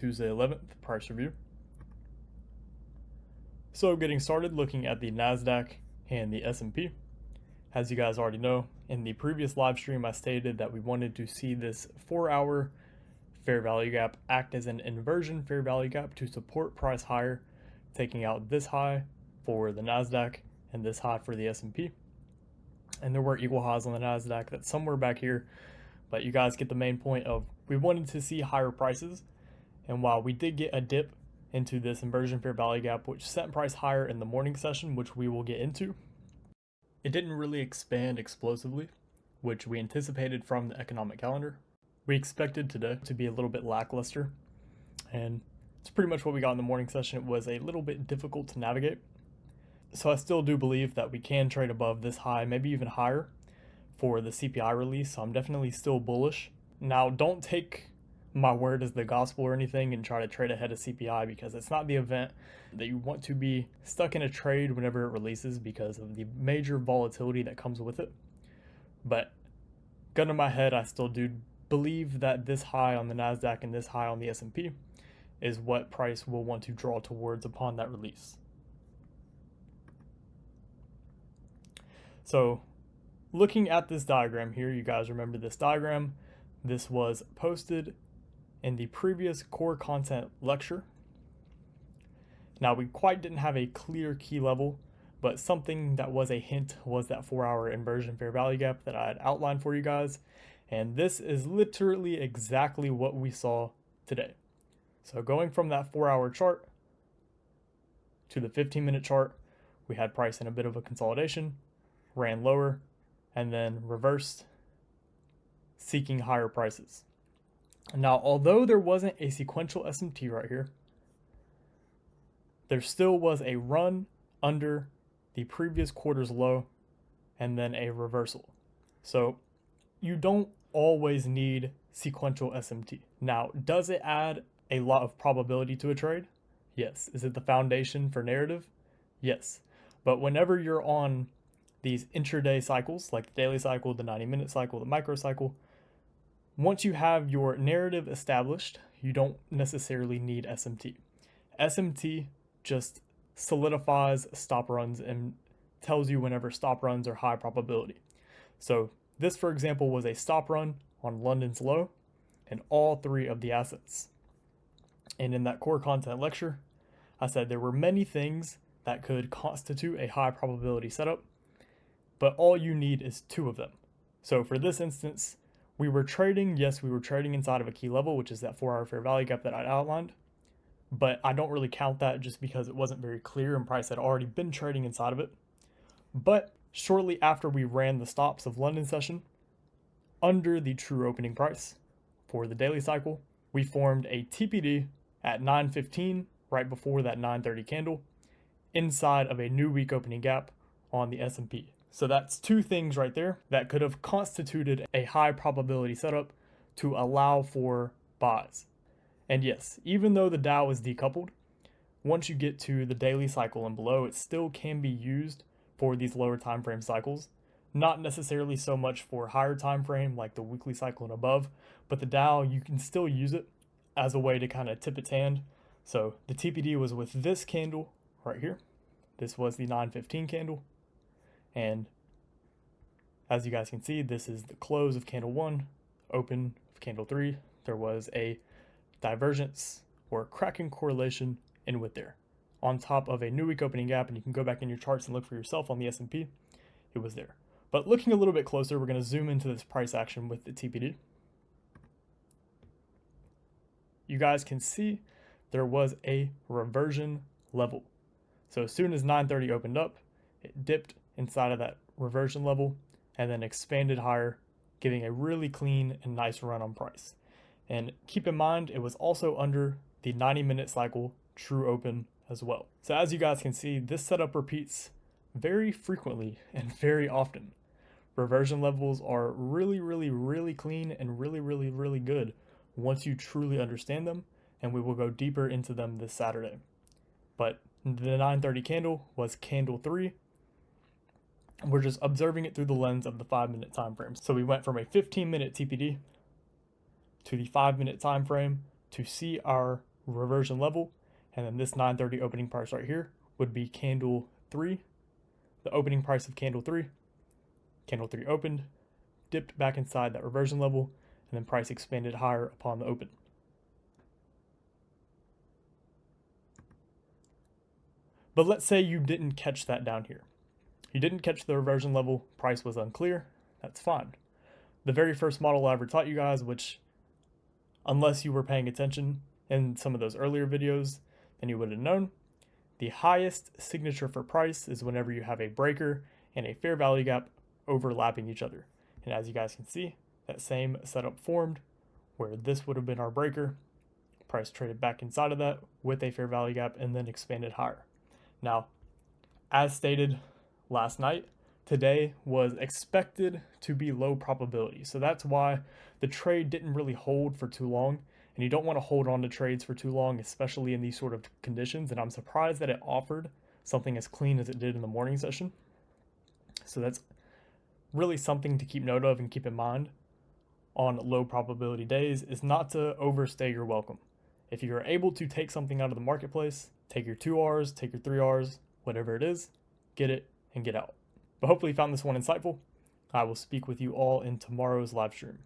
Tuesday 11th, price review. So getting started looking at the NASDAQ and the S&P. As you guys already know, in the previous live stream I stated that we wanted to see this 4-hour fair value gap act as an inversion fair value gap to support price higher, taking out this high for the NASDAQ and this high for the S&P. And there were equal highs on the NASDAQ that's somewhere back here, but you guys get the main point of we wanted to see higher prices. And while we did get a dip into this inversion fair value gap, which sent price higher in the morning session, which we will get into, it didn't really expand explosively, which we anticipated from the economic calendar. We expected today to be a little bit lackluster, and it's pretty much what we got in the morning session. It was a little bit difficult to navigate. So I still do believe that we can trade above this high, maybe even higher, for the CPI release. So I'm definitely still bullish. Now, don't take my word as the gospel or anything and try to trade ahead of CPI, because it's not the event that you want to be stuck in a trade whenever it releases because of the major volatility that comes with it. But gun to my head, I still do believe that this high on the NASDAQ and this high on the S&P is what price will want to draw towards upon that release. So looking at this diagram here, you guys remember this diagram. This was posted in the previous core content lecture. Now, we quite didn't have a clear key level, but something that was a hint was that 4-hour inversion fair value gap that I had outlined for you guys. And this is literally exactly what we saw today. So going from that 4-hour chart to the 15-minute chart, we had price in a bit of a consolidation, ran lower, and then reversed, seeking higher prices. Now, although there wasn't a sequential SMT right here, there still was a run under the previous quarter's low and then a reversal. So you don't always need sequential SMT. Now, does it add a lot of probability to a trade? Yes. Is it the foundation for narrative? Yes. But whenever you're on these intraday cycles, like the daily cycle, the 90-minute cycle, the micro cycle, once you have your narrative established, you don't necessarily need SMT. SMT just solidifies stop runs and tells you whenever stop runs are high probability. So this, for example, was a stop run on London's low and all three of the assets. And in that core content lecture, I said there were many things that could constitute a high probability setup, but all you need is two of them. So for this instance, we were trading inside of a key level, which is that 4-hour fair value gap that I outlined, but I don't really count that just because it wasn't very clear and price had already been trading inside of it. But shortly after we ran the stops of London session, under the true opening price for the daily cycle, we formed a TPD at 9:15, right before that 9:30 candle, inside of a new week opening gap on the S&P. So that's two things right there that could have constituted a high probability setup to allow for buys. And yes, even though the Dow is decoupled, once you get to the daily cycle and below, it still can be used for these lower time frame cycles. Not necessarily so much for higher time frame like the weekly cycle and above, but the Dow, you can still use it as a way to kind of tip its hand. So the TPD was with this candle right here. This was the 9:15 candle. And as you guys can see, this is the close of candle 1, open of candle 3. There was a divergence or cracking correlation in with there on top of a new week opening gap, and you can go back in your charts and look for yourself on the S&P. It was there. But looking a little bit closer, we're going to zoom into this price action with the TPD. You guys can see there was a reversion level. So as soon as 9:30 opened up, it dipped inside of that reversion level and then expanded higher, giving a really clean and nice run on price. And keep in mind, it was also under the 90-minute cycle true open as well. So as you guys can see, this setup repeats very frequently and very often. Reversion levels are really clean and really good once you truly understand them, and we will go deeper into them this Saturday. But the 9:30 candle was candle 3. We're just observing it through the lens of the 5-minute time frame. So we went from a 15-minute TPD to the 5-minute time frame to see our reversion level, and then this 9:30 opening price right here would be candle 3, the opening price of candle 3. Candle 3 opened, dipped back inside that reversion level, and then price expanded higher upon the open. But let's say you didn't catch that down here. You didn't catch the reversion level, price was unclear, that's fine. The very first model I ever taught you guys, which unless you were paying attention in some of those earlier videos, then you would have known, the highest signature for price is whenever you have a breaker and a fair value gap overlapping each other. And as you guys can see, that same setup formed where this would have been our breaker, price traded back inside of that with a fair value gap and then expanded higher. Now, as stated last night, today was expected to be low probability. So that's why the trade didn't really hold for too long. And you don't want to hold on to trades for too long, especially in these sort of conditions. And I'm surprised that it offered something as clean as it did in the morning session. So that's really something to keep note of and keep in mind on low probability days, is not to overstay your welcome. If you're able to take something out of the marketplace, take your 2Rs, take your 3Rs, whatever it is, get it and get out. But hopefully you found this one insightful. I will speak with you all in tomorrow's live stream.